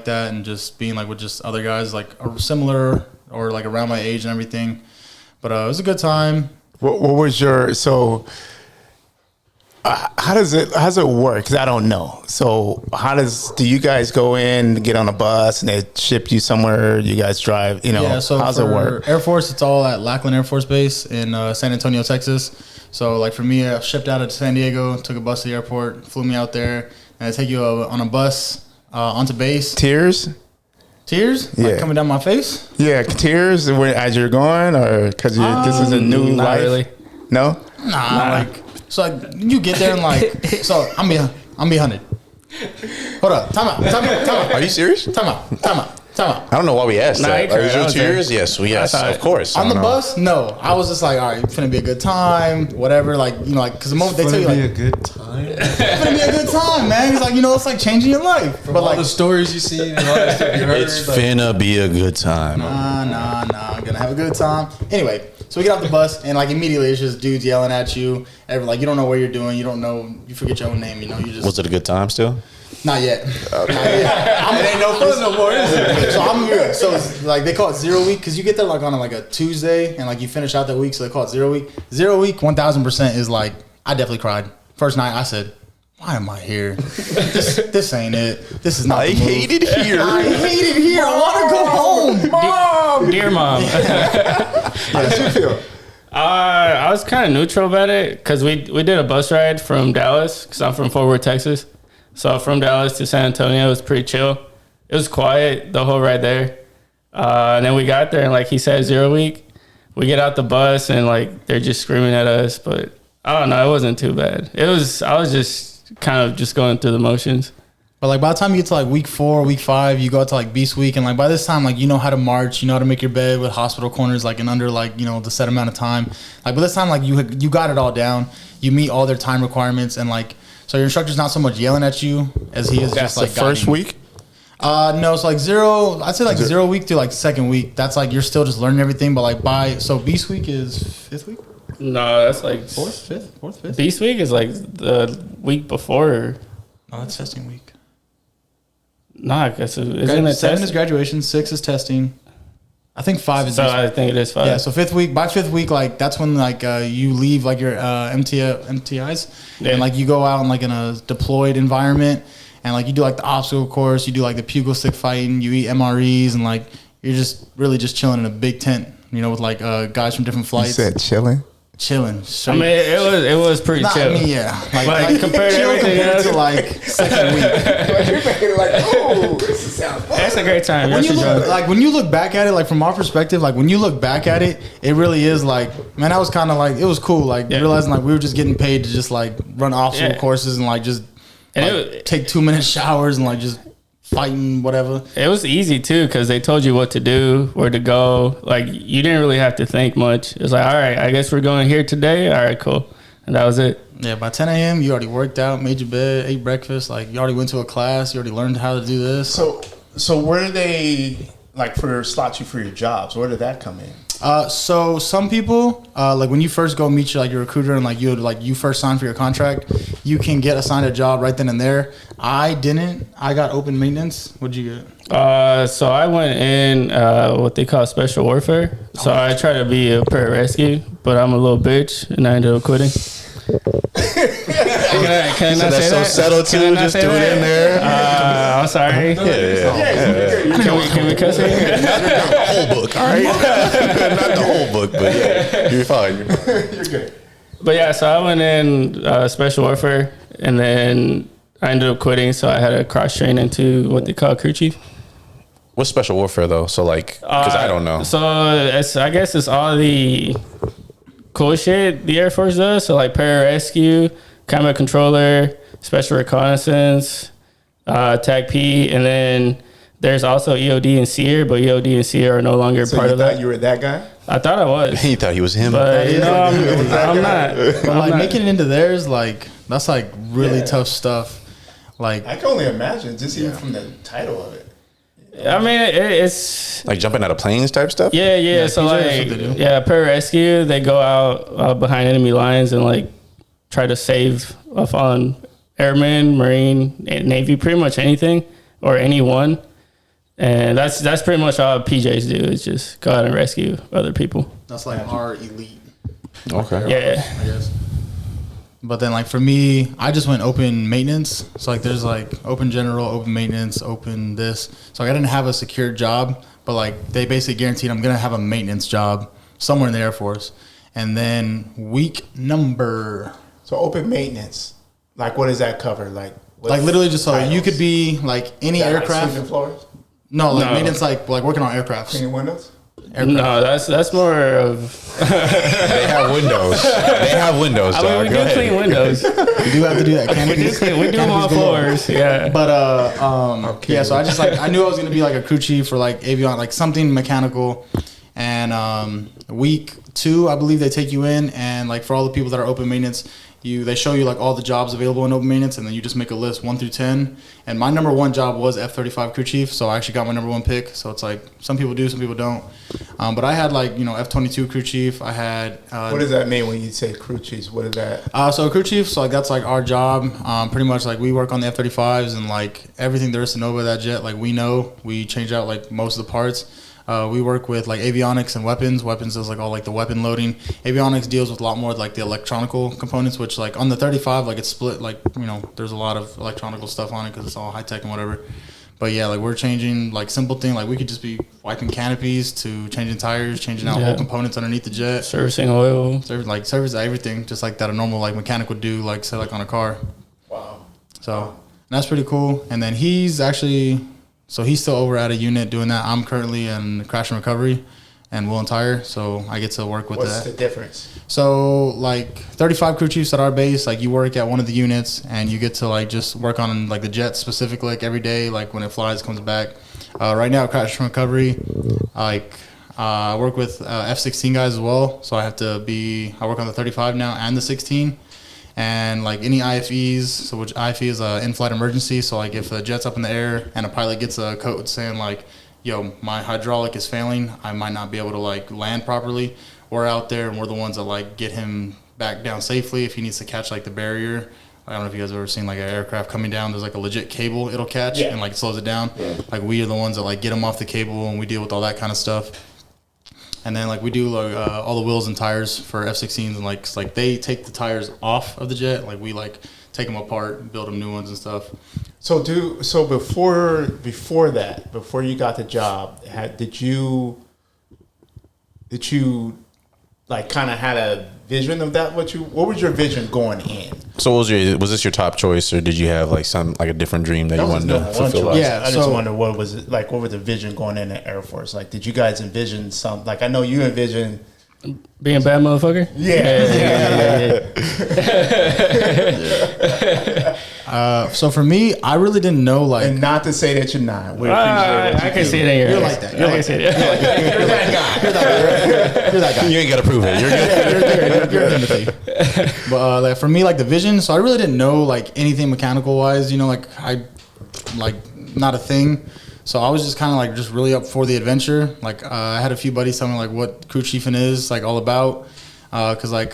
like that, and just being like with just other guys like similar or like around my age and everything. But it was a good time. What was your how does it work? Because I don't know. So do you guys go in, get on a bus, and they ship you somewhere? You guys drive, Yeah, so how's it work? Air Force, it's all at Lackland Air Force Base in San Antonio, Texas. So like for me, I shipped out of San Diego, took a bus to the airport, flew me out there, and they take you on a bus onto base. Tears? Like coming down my face? Yeah, tears as you're going, or because this is a new not life? Really. No? Nah, like, so like, you get there and like, so I'm be 100. Hold up, time out. Are you serious? Time out. I don't know why we asked that. Are you serious? Yes, of course. On the bus? No. I was just like, all right, it's gonna be a good time, whatever. Like, because the moment they tell you, like, it's gonna be a good time. it's gonna be a good time, man. It's like, it's like changing your life. But all the stories you see and all that stuff you heard. It's finna be a good time. Nah. I'm gonna have a good time. Anyway, so we get off the bus and like immediately it's just dudes yelling at you. Like you don't know what you're doing. You don't know. You forget your own name. You just. Was it a good time still? Not yet. Not yet. It ain't no fun no more, is it? So I'm good. So it's like they call it 0 week because you get there like on like a Tuesday and like you finish out that week, so they call it 0 week. 0 week, 1000% is like I definitely cried. First night I said, why am I here? This ain't it. This is not. I hate it here. I hate it here. I want to go home, Mom. Dear Mom. How did you feel? I was kind of neutral about it because we did a bus ride from Dallas because I'm from Fort Worth, Texas. So from Dallas to San Antonio, it was pretty chill. It was quiet the whole ride there. And then we got there and like he said, 0 week. We get out the bus and like they're just screaming at us, but I don't know. It wasn't too bad. I was just kind of just going through the motions. But like by the time you get to like week 4, week 5, you go out to like Beast Week, and like by this time, like you know how to march, you know how to make your bed with hospital corners, like in under like the set amount of time. Like by this time, like you got it all down. You meet all their time requirements, and like so your instructor's not so much yelling at you as he is just like the first week. No, so like I'd say like 0 week to like second week. That's like you're still just learning everything, but like so Beast Week is 5th week. No, that's like Fourth, fifth. Beast Week is like the week before. No, that's testing week. Nah, I guess isn't it 7 is test? graduation, 6 is testing. I think 5 is. So I think it is 5. Yeah, so by 5th week, like that's when like you leave like your MTIs, and like you go out in like in a deployed environment, and like you do like the obstacle course, you do like the pugil stick fighting, you eat MREs, and like you're just really just chilling in a big tent, with like guys from different flights. You said chilling. Chilling. I mean, it was pretty chill. I mean, yeah. Like compared to everything else, to like second week. You're like, oh, this sounds fun. That's a great time. When you look back at it, like from our perspective, like when you look back at it, it really is like, man, that was kind of like, it was cool. Like realizing like we were just getting paid to just like run obstacle courses and like just take 2-minute showers and like just fighting whatever. It was easy too because they told you what to do, where to go. Like you didn't really have to think much. It was like, all right, I guess we're going here today. All right, cool, and that was it. Yeah, by 10 a.m. you already worked out, made your bed, ate breakfast. Like you already went to a class. You already learned how to do this. So where do they like slot you for your jobs? Where did that come in? So some people, like when you first go meet your recruiter and you first sign for your contract, you can get assigned a job right then and there. I didn't. I got open maintenance. What'd you get? So I went in what they call special warfare. So I tried to be a pararescue, but I'm a little bitch and I ended up quitting. Can I not that's say so that? settled too. Just do it in there. I'm sorry. Can we cuss here? Not the whole book, all right? Not the whole book, but yeah, you're fine. You're good. But yeah, so I went in special warfare, and then I ended up quitting. So I had to cross train into what they call crew chief. What's special warfare though? So like, because I don't know. So I guess it's all the cool shit the Air Force does. So like pararescue, combat controller, special reconnaissance, TAC-P, and then there's also EOD and SEER, but EOD and SEER are no longer part of that. You were that guy? I thought I was. He thought he was him. But I'm not. But like making it into theirs, like that's like really tough stuff. Like I can only imagine just even from the title of it. I mean, it's like jumping out of planes type stuff. Yeah. So like, pararescue, they go out behind enemy lines and like try to save a fallen airman, Marine, Navy, pretty much anything or anyone. And that's pretty much all PJs do is just go out and rescue other people. That's like our elite, Okay. Yeah. I guess. But then like for me, I just went open maintenance. So like there's like open general, open maintenance, open this. So like, I didn't have a secured job, but like they basically guaranteed I'm gonna have a maintenance job somewhere in the Air Force. And then week number, So open maintenance, like what does that cover? Like literally just so titles? you could be like any Is that like aircraft. sweeping floors, No, like No. maintenance, like working on aircrafts. cleaning windows. No, that's more of. They have windows. They have windows, I dog. mean, we Go do clean ahead. windows. You do have to do that. Canopies. We do them on Canopies galore. floors. Yeah. But yeah, so I just like I knew I was gonna be like a crew chief for like avion, like something mechanical. And week 2, I believe they take you in, and like for all the people that are open maintenance, they show you like all the jobs available in open maintenance, and then you just make a list 1 through 10. And my number 1 job was F-35 crew chief, so I actually got my number 1 pick. So it's like some people do, some people don't. But I had like F-22 crew chief. I had What does that mean when you say crew chiefs? What is that? so crew chief, so like that's like our job. Pretty much like we work on the F-35s and like everything there is to know about that jet. Like we change out like most of the parts. We work with like avionics and weapons. Weapons is like all like the weapon loading. Avionics deals with a lot more like the electronical components, which like on the 35, like it's split. Like there's a lot of electronical stuff on it because it's all high tech and whatever. But yeah, like we're changing like simple thing. Like we could just be wiping canopies to changing tires, changing out whole components underneath the jet. Servicing oil. Service everything, just like that a normal like mechanic would do, like say like on a car. Wow. So that's pretty cool. And then he's still over at a unit doing that. I'm currently in crash and recovery and wheel and tire, so I get to work with What's that. the difference? So like 35 crew chiefs at our base, like you work at one of the units and you get to like just work on like the jet specifically, like every day, like when it flies, comes back. Right now, crash and recovery, I work with F-16 guys as well, so I work on the 35 now and the 16. And like any IFEs, so which IFE is a in-flight emergency. So like if a jet's up in the air and a pilot gets a code saying like, yo, my hydraulic is failing, I might not be able to like land properly. We're out there and we're the ones that like get him back down safely if he needs to catch like the barrier. I don't know if you guys have ever seen like an aircraft coming down. There's like a legit cable it'll catch and like it slows it down. Like we are the ones that like get him off the cable and we deal with all that kind of stuff. And then like we do like all the wheels and tires for F-16s, and like they take the tires off of the jet. Like we like take them apart, build them new ones and stuff. So before that, before you got the job, did you like kind of had a vision of that? What was your vision going in? So was this your top choice, or did you have like a different dream that you wanted to fulfill? Choice. Yeah, I just so- wonder what was it like. What was the vision going in the Air Force? Like, did you guys envision something? Like, I know you envisioned. Being a bad motherfucker? So for me, I really didn't know like And not to say that you're not. We appreciate I what you can do. see it in your You're eyes. like that. I You're can like see it. you're that guy. You ain't got to prove it. You're good. You're Timothy. But like for me, like the vision. So I really didn't know like anything mechanical wise. Like I like not a thing. So I was just kind of like just really up for the adventure. Like I had a few buddies tell me like what crew chiefing is like all about. Cause like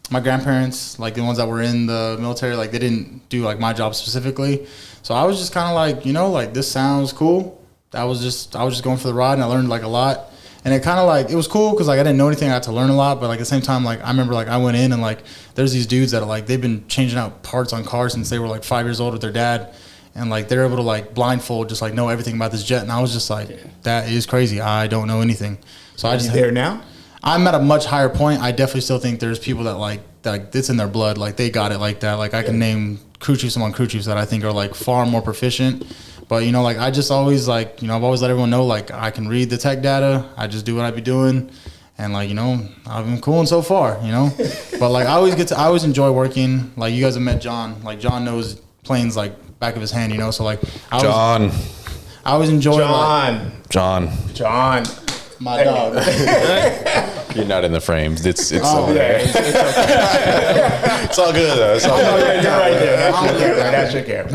my grandparents, like the ones that were in the military, like they didn't do like my job specifically. So I was just kind of like, like this sounds cool. I was just going for the ride, and I learned like a lot. And it kind of like, it was cool because like I didn't know anything. I had to learn a lot, but like at the same time, like I remember like I went in and like there's these dudes that are like, they've been changing out parts on cars since they were like 5 years old with their dad. And like they're able to like blindfold, just like know everything about this jet. And I was just like, that is crazy. I don't know anything. So I just there now. I'm at a much higher point. I definitely still think there's people that like it's in their blood. Like they got it like that. Like I can name crew chiefs among crew chiefs that I think are like far more proficient. But like I just always like, I've always let everyone know like I can read the tech data. I just do what I be doing. And like, I've been cooling so far, But like I always enjoy working. Like you guys have met John. Like John knows planes like back of his hand, So like I always enjoy John. my dog. You're not in the frames. It's Oh, Yeah, it's all good though. It's all good. you're right there. That's your camera.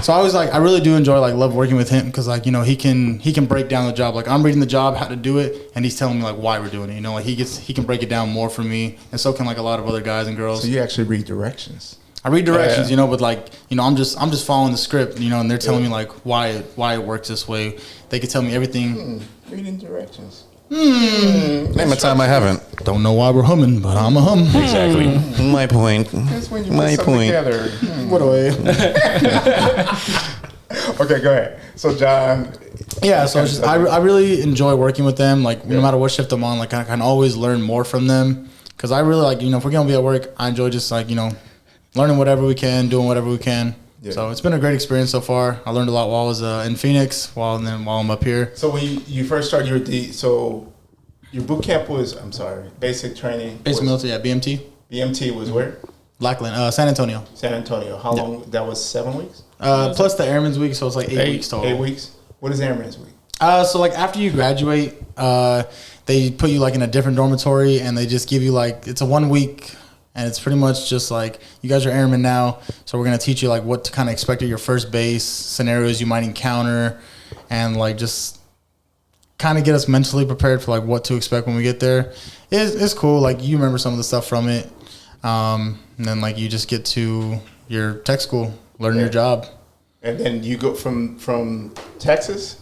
So I was like, I really do enjoy like love working with him because like he can break down the job. Like I'm reading the job, how to do it, and he's telling me like why we're doing it. Like he can break it down more for me, and so can like a lot of other guys and girls. So you actually read directions. I read directions, Oh, yeah. but like, I'm just following the script, and they're telling me like why it works this way. They could tell me everything. Reading directions. Name a time I haven't. Don't know why we're humming, but I'm a hum. Exactly. My point. That's when you My put something point. together. What away? Okay, go ahead. So John, Yeah, so it's just, I really enjoy working with them. Like no matter what shift I'm on, like I can always learn more from them. Because I really like, if we're gonna be at work, I enjoy just like learning whatever we can, doing whatever we can. Yeah. So it's been a great experience so far. I learned a lot while I was in Phoenix, while I'm up here. so when you first started your boot camp was basic training. Basic was, military, yeah, BMT, BMT was where? Lackland, San Antonio. San Antonio. How long? That was 7 weeks. Plus the Airman's week, so it's like 8 Eight. weeks total. 8 weeks. What is Airman's week? So like after you graduate, they put you like in a different dormitory, and they just give you like it's a 1 week, and it's pretty much just like you guys are airmen now, so we're gonna teach you like what to kind of expect at your first base, scenarios you might encounter, and like just kind of get us mentally prepared for like what to expect when we get there. It's cool. Like you remember some of the stuff from it, and then like you just get to your tech school, learn your job. And then you go from Texas.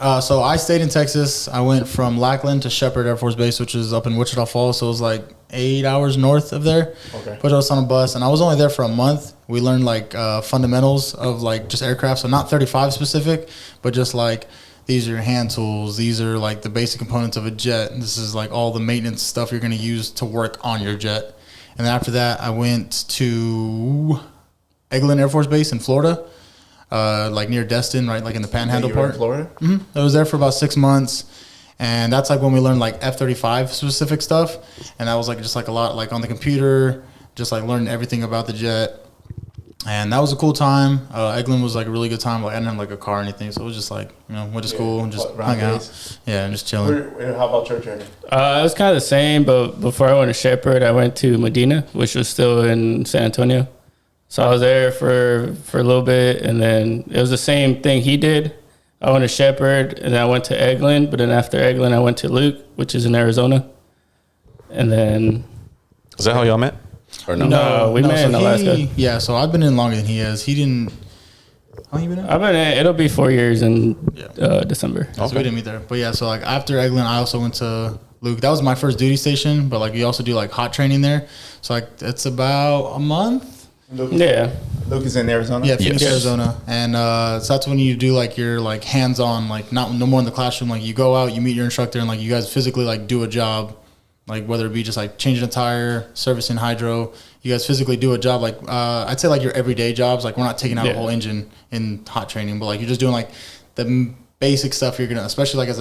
So I stayed in Texas. I went from Lackland to Shepherd Air Force Base, which is up in Wichita Falls. So it was like 8 hours north of there. Okay. Put us on a bus, and I was only there for a month. We learned like fundamentals of like just aircraft. So not 35 specific, but just like these are your hand tools. These are like the basic components of a jet. This is like all the maintenance stuff you're going to use to work on your jet. And then after that, I went to Eglin Air Force Base in Florida. Like near Destin, right, like in the Panhandle You were in part. Florida. I was there for about 6 months, and that's like when we learned like F-35 specific stuff, and that was like just like a lot like on the computer, just like learning everything about the jet, and that was a cool time. Eglin was like a really good time. Like I didn't have like a car or anything, so it was just like went to school and just around hung base. out, and just chilling. How about your journey? It was kind of the same, but before I went to Shepherd, I went to Medina, which was still in San Antonio. So I was there for a little bit, and then it was the same thing he did. I went to Shepherd, and then I went to Eglin, but then after Eglin, I went to Luke, which is in Arizona. And then Is that how y'all met? Or no? No, we met in Alaska. Yeah, so I've been in longer than he has. He didn't. How long you been in? I've been in, it'll be 4 years in December. So we didn't meet there. But yeah, so like after Eglin, I also went to Luke. That was my first duty station, but like we also do like hot training there. So like it's about a month. Yeah. Luke is in Arizona. Yeah, Phoenix, Yes. Arizona, and so that's when you do like your like hands-on, like no more in the classroom. Like you go out, you meet your instructor, and like you guys physically like do a job, like whether it be just like changing a tire, servicing hydro. You guys physically do a job. Like I'd say like your everyday jobs. Like we're not taking out a Yeah. whole engine in hot training, but like you're just doing like the basic stuff you're gonna, especially like as a